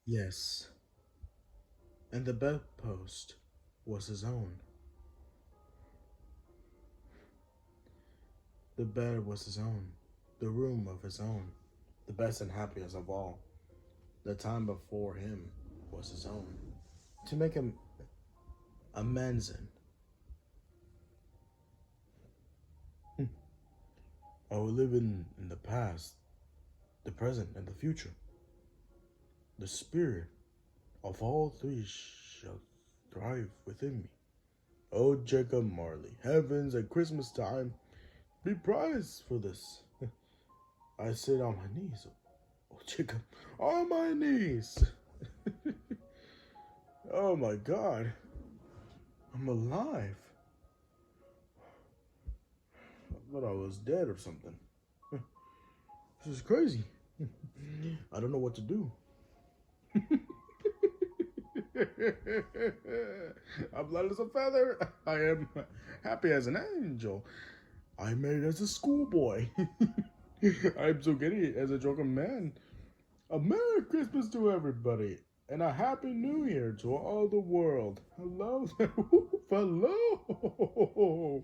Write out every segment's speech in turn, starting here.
Yes, and the bedpost was his own. The bed was his own. The room of his own. The best and happiest of all. The time before him was his own. To make him amends in. I will live in the past, the present, and the future. The spirit of all three shall thrive within me. Oh, Jacob Marley, heavens at Christmas time, be prized for this. I sit on my knees. Oh, Jacob, on my knees. Oh my God, I'm alive. I thought I was dead or something. This is crazy. I don't know what to do. I'm light as a feather. I am happy as an angel. I made as a schoolboy. I'm so giddy as a drunken man. A Merry Christmas to everybody, and a Happy New Year to all the world. Hello there. Hello.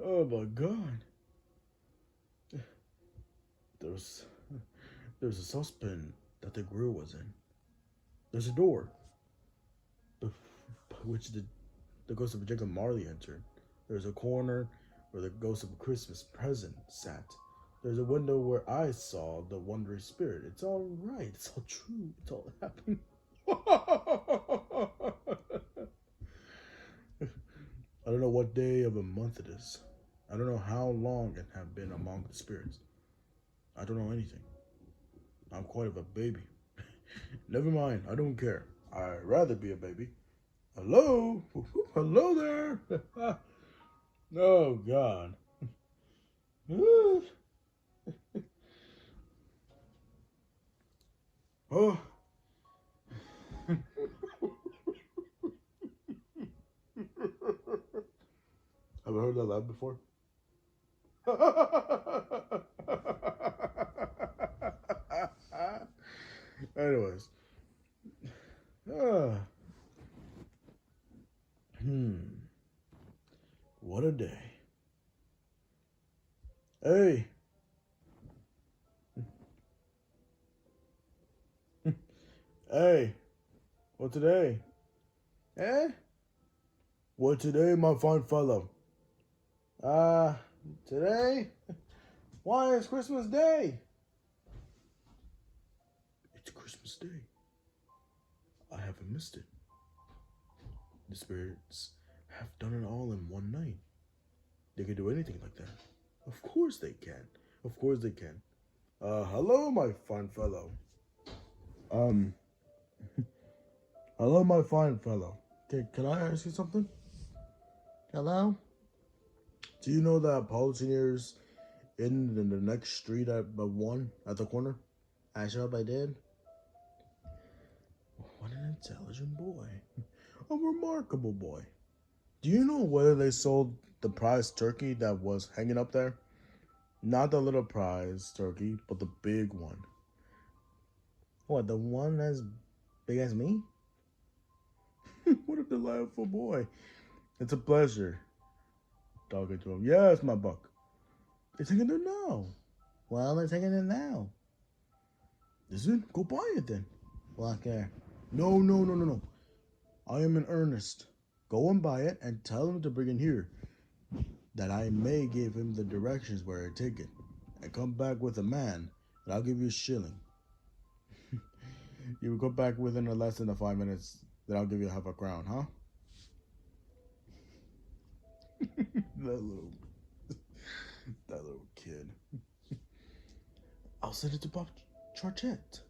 Oh my God. There's there's a saucepan that the grill was in. There's a door, by which the ghost of Jacob Marley entered. There's a corner where the ghost of a Christmas present sat. There's a window where I saw the wandering spirit. It's all right. It's all true. It's all happening. I don't know what day of a month it is. I don't know how long it have been among the spirits. I don't know anything. I'm quite of a baby. Never mind. I don't care. I'd rather be a baby. Hello? Hello there? Oh, God. Oh. Have you heard that laugh before? Anyways. Ah. Hmm. What a day. Hey. Hey. What today? Eh? What today, my fine fellow? Uh, today? Why is Christmas Day? It's Christmas Day. I haven't missed it. The spirits have done it all in one night. They can do anything like that. Of course they can. Of course they can. Hello, my fine fellow. Um, hello, my fine fellow. Can I ask you something? Hello? Do you know that Policineers in the next street at but one at the corner? I sure hope I did. What an intelligent boy. A remarkable boy. Do you know whether they sold the prize turkey that was hanging up there? Not the little prize turkey, but the big one. What, the one as big as me? What a delightful boy. It's a pleasure talking to him. Yes, my buck. They're taking it now. Well, they're taking it now. Is it? Go buy it then. Black hair. No, no, no, no, no. I am in earnest. Go and buy it and tell him to bring it here, that I may give him the directions where to take it. And come back with a man, and I'll give you a shilling. You will come back within less than the 5 minutes, then I'll give you half a crown, huh? that little that little kid. I'll send it to Bob Charchette.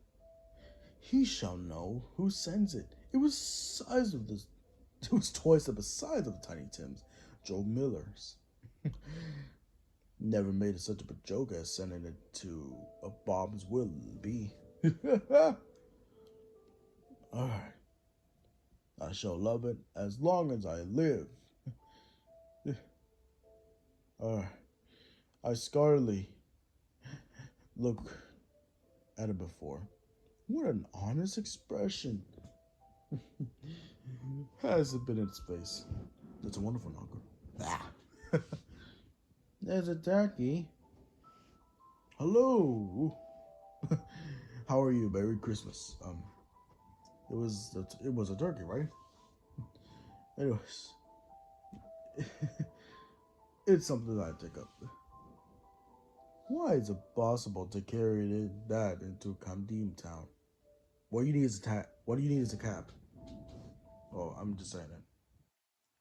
He shall know who sends it. It was size of this. It was twice the size of Tiny Tim's, Joe Miller's. Never made such a joke as sending it to a Bob's will be. Alright. I shall love it as long as I live. Alright. I scarcely look at it before. What an honest expression has it been in its face. That's a wonderful knocker. Ah. There's a turkey. Hello. How are you? Merry Christmas. It was a turkey, right? Anyways, it's something that I take up. Why is it possible to carry that into Kandim town? What you need is a What do you need is a cab. Oh, I'm just saying it.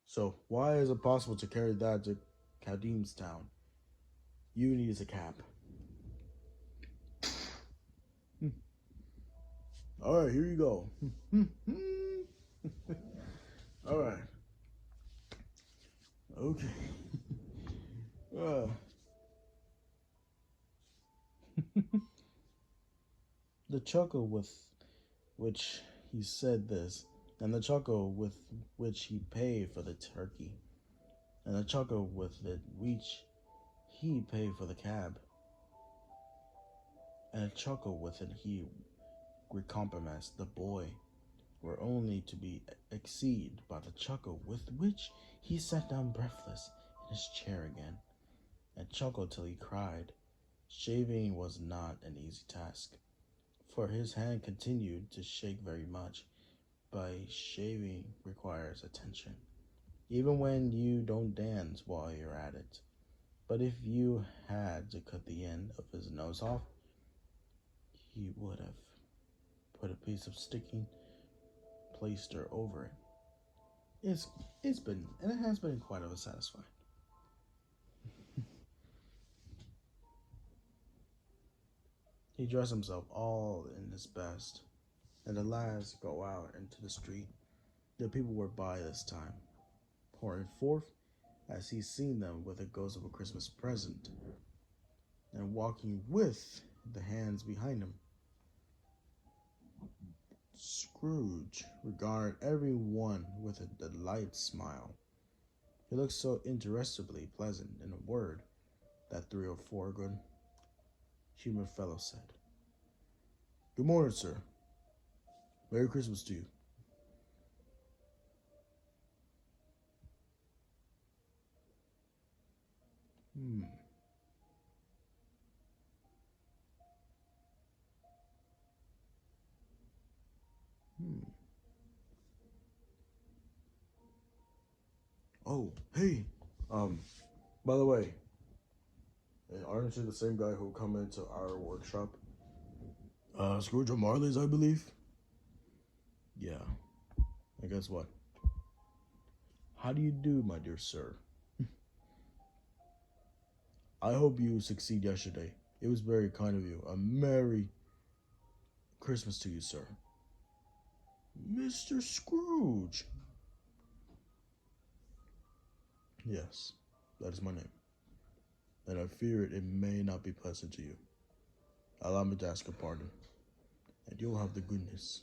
So why is it possible to carry that to Kadim's town? You need is a cab. All right, here you go. All right. Okay. Uh, the chuckle with which he said this, and the chuckle with which he paid for the turkey, and the chuckle with which he paid for the cab, and a chuckle with it he recompensed the boy, were only to be exceeded by the chuckle with which he sat down breathless in his chair again, and chuckled till he cried. Shaving was not an easy task, for his hand continued to shake very much. By shaving requires attention, even when you don't dance while you're at it. But if you had to cut the end of his nose off, he would have put a piece of sticking plaster over it. It's been and it has been quite of a satisfying. He dressed himself all in his best, and the lads go out into the street. The people were by this time, pouring forth as he seen them with the ghost of a Christmas present, and walking with the hands behind him. Scrooge regarded every one with a delighted smile. He looked so interestedly pleasant, in a word, that 3 or 4 good humored fellows said, "Good morning, sir. Merry Christmas to you." Hmm. Hmm. Oh, hey. Um, by the way, aren't you the same guy who come into our workshop? Scrooge O'Marley's, I believe. Yeah. And guess what? How do you do, my dear sir? I hope you succeed yesterday. It was very kind of you. A Merry Christmas to you, sir. Mr. Scrooge. Yes, that is my name. And I fear it may not be pleasant to you. Allow me to ask your pardon, and you'll have the goodness.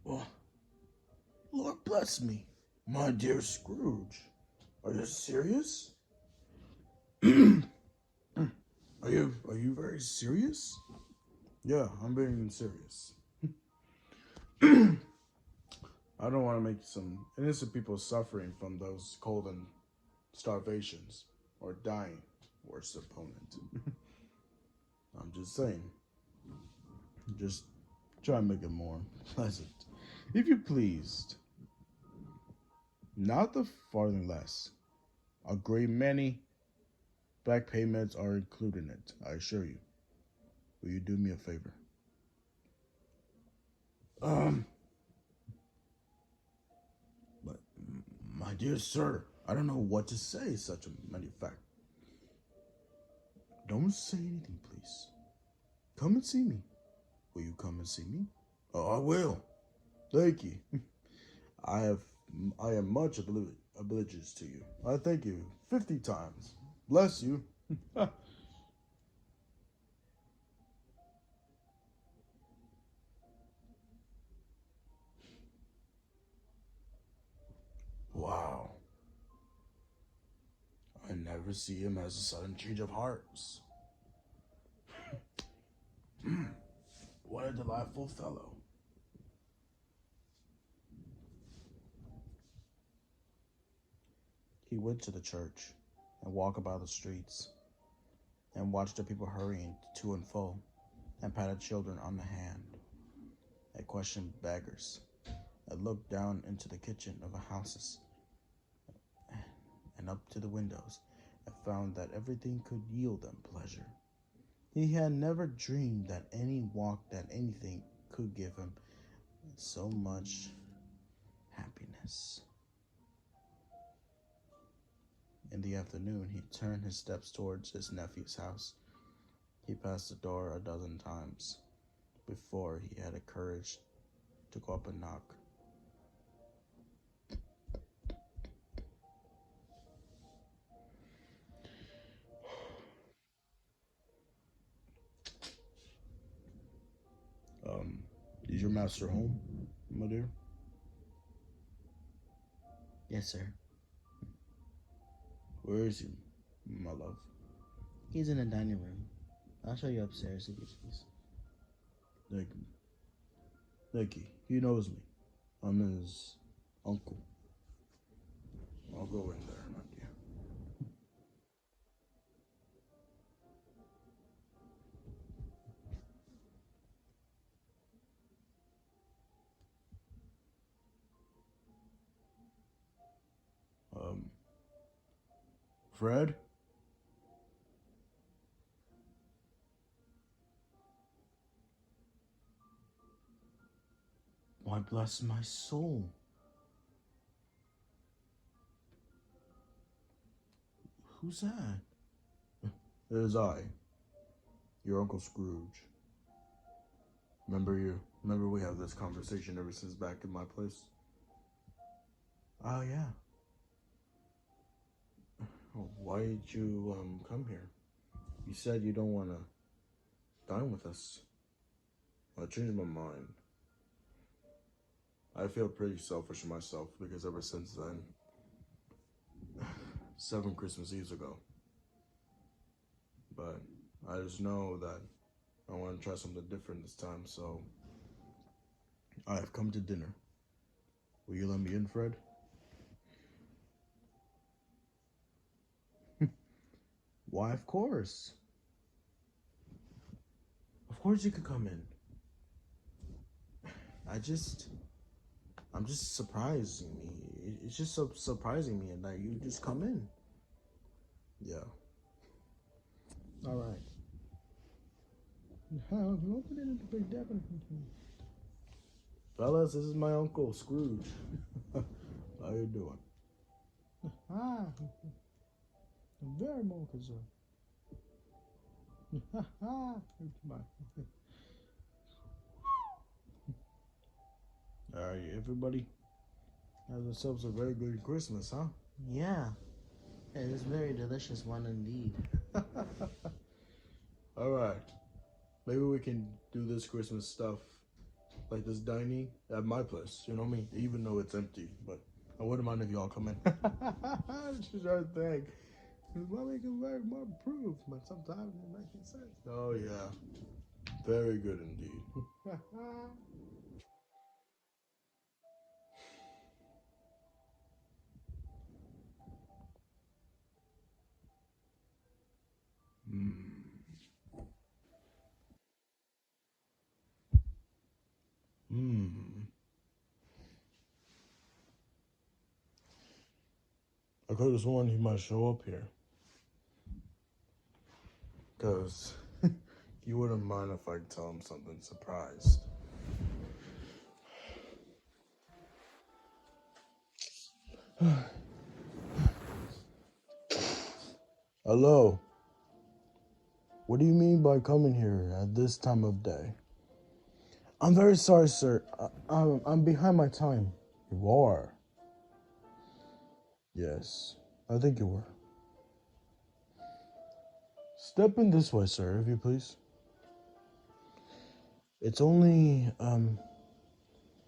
Oh, Lord bless me. My dear Scrooge. Are you serious? Are you very serious? Yeah, I'm being serious. I don't want to make some innocent people suffering from those cold and starvations or dying, worst opponent. I'm just saying. Just try and make it more pleasant. If you pleased. Not the farthing less. A great many back payments are included in it, I assure you. Will you do me a favor? Um, but my dear sir, I don't know what to say, such a many fact. Don't say anything, please. Come and see me. Will you come and see me? Oh, I will. Thank you. I have I am much obliged to you. I thank you 50 times. Bless you. Wow. ever see him has a sudden change of hearts. What a delightful fellow. He went to the church and walked about the streets and watched the people hurrying to and fro and patted children on the hand and questioned beggars and looked down into the kitchen of the houses and up to the windows and found that everything could yield them pleasure. He had never dreamed that any walk that anything could give him so much happiness. In the afternoon, he turned his steps towards his nephew's house. He passed the door a dozen times before he had the courage to go up and knock. Is your master home, my dear? Yes, sir. Where is he, my love? He's in the dining room. I'll show you upstairs if you please. Thank you. Thank you. He knows me. I'm his uncle. I'll go in there, my dear. Fred? Why, bless my soul. Who's that? It is I, your Uncle Scrooge. Remember we have this conversation ever since back in my place? Oh, yeah. Oh, why did you come here? You said you don't want to dine with us. I changed my mind. I feel pretty selfish myself because ever since then, 7 Christmas Eves ago. But I just know that I want to try something different this time, so I have come to dinner. Will you let me in, Fred? Why, of course. Of course you could come in. I'm just surprising me. It's just so surprising me that you just come in. Yeah. All right. Fellas, this is my Uncle Scrooge. How you doing? Very more concerned. Alright, everybody has themselves a very good Christmas, huh? Yeah, it is very delicious one indeed. Alright. Maybe we can do this Christmas stuff, like this dining, at my place. You know what I mean? Even though it's empty, but I wouldn't mind if y'all come in. It's just our thing. Because mommy can make more proof, but sometimes it makes sense. Oh, yeah. Very good indeed. I could have sworn he might show up here. Because you wouldn't mind if I tell him something surprised. Hello. What do you mean by coming here at this time of day? I'm very sorry, sir. I'm behind my time. You are? Yes, I think you were. Step in this way, sir, if you please. It's only,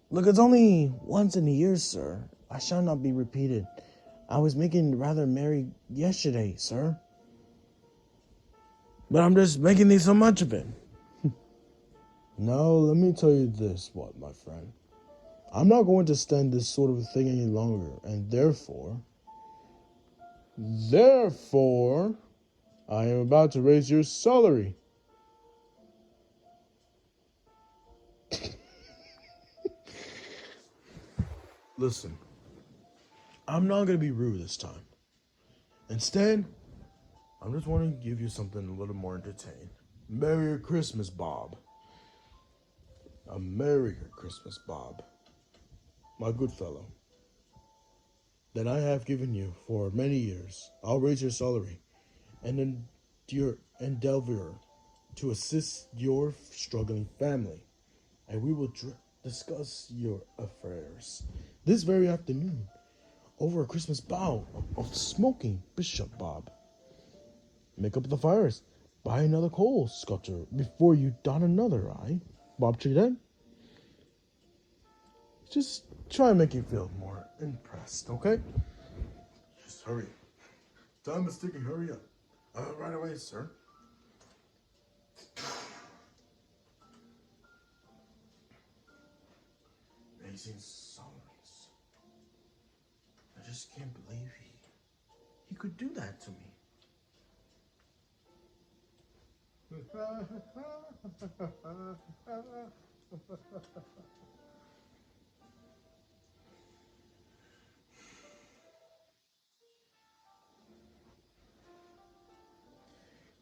look, it's only once in a year, sir. I shall not be repeated. I was making rather merry yesterday, sir. But I'm just making these so much of it. No, let me tell you this, what, my friend. I'm not going to stand this sort of thing any longer, and therefore, I am about to raise your salary. Listen, I'm not going to be rude this time. Instead, I'm just wanting to give you something a little more entertaining. Merry Christmas, Bob. A Merrier Christmas, Bob. My good fellow. That I have given you for many years. I'll raise your salary and then your endeavor to assist your struggling family, and we will discuss your affairs this very afternoon over a Christmas bowl of smoking Bishop Bob. Make up the fires. Buy another coal sculpture before you dot another eye. Bob Trident. Just try and make you feel more impressed, okay? Just hurry. Time is ticking. Hurry up. Right away, sir. Amazing salaries. I just can't believe he could do that to me.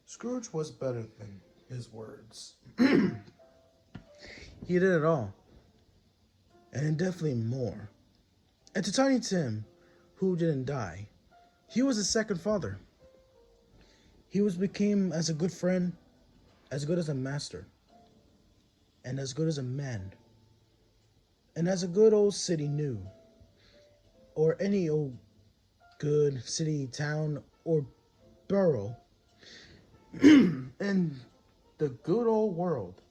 Scrooge was better than his words. He did it all, and definitely more. And to Tiny Tim, who didn't die, he was a second father. He became as a good friend, as good as a master, and as good as a man, and as a good old city knew, or any old good city, town, or borough in the good old world.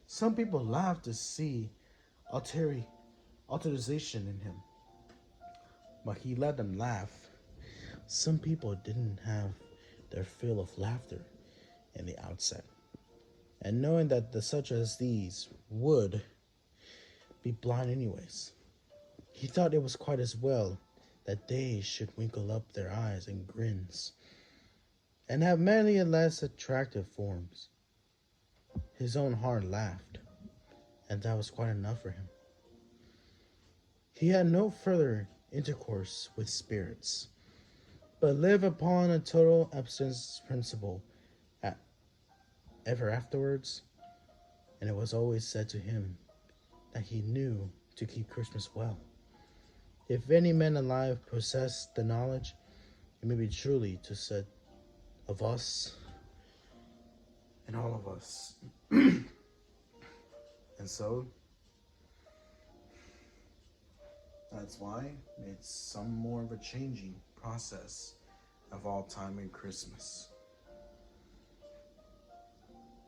Some people laugh to see alteration in him, but he let them laugh. Some people didn't have their fill of laughter in the outset, and knowing that such as these would be blind anyways, he thought it was quite as well that they should winkle up their eyes and grins, and have many and less attractive forms. His own heart laughed, and that was quite enough for him. He had no further intercourse with spirits, but lived upon a total abstinence principle ever afterwards, and it was always said to him that he knew to keep Christmas well. If any man alive possessed the knowledge, it may be truly to said of us and all of us. And so, that's why it's some more of a changing process of all time in Christmas.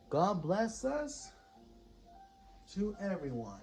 God bless us to everyone.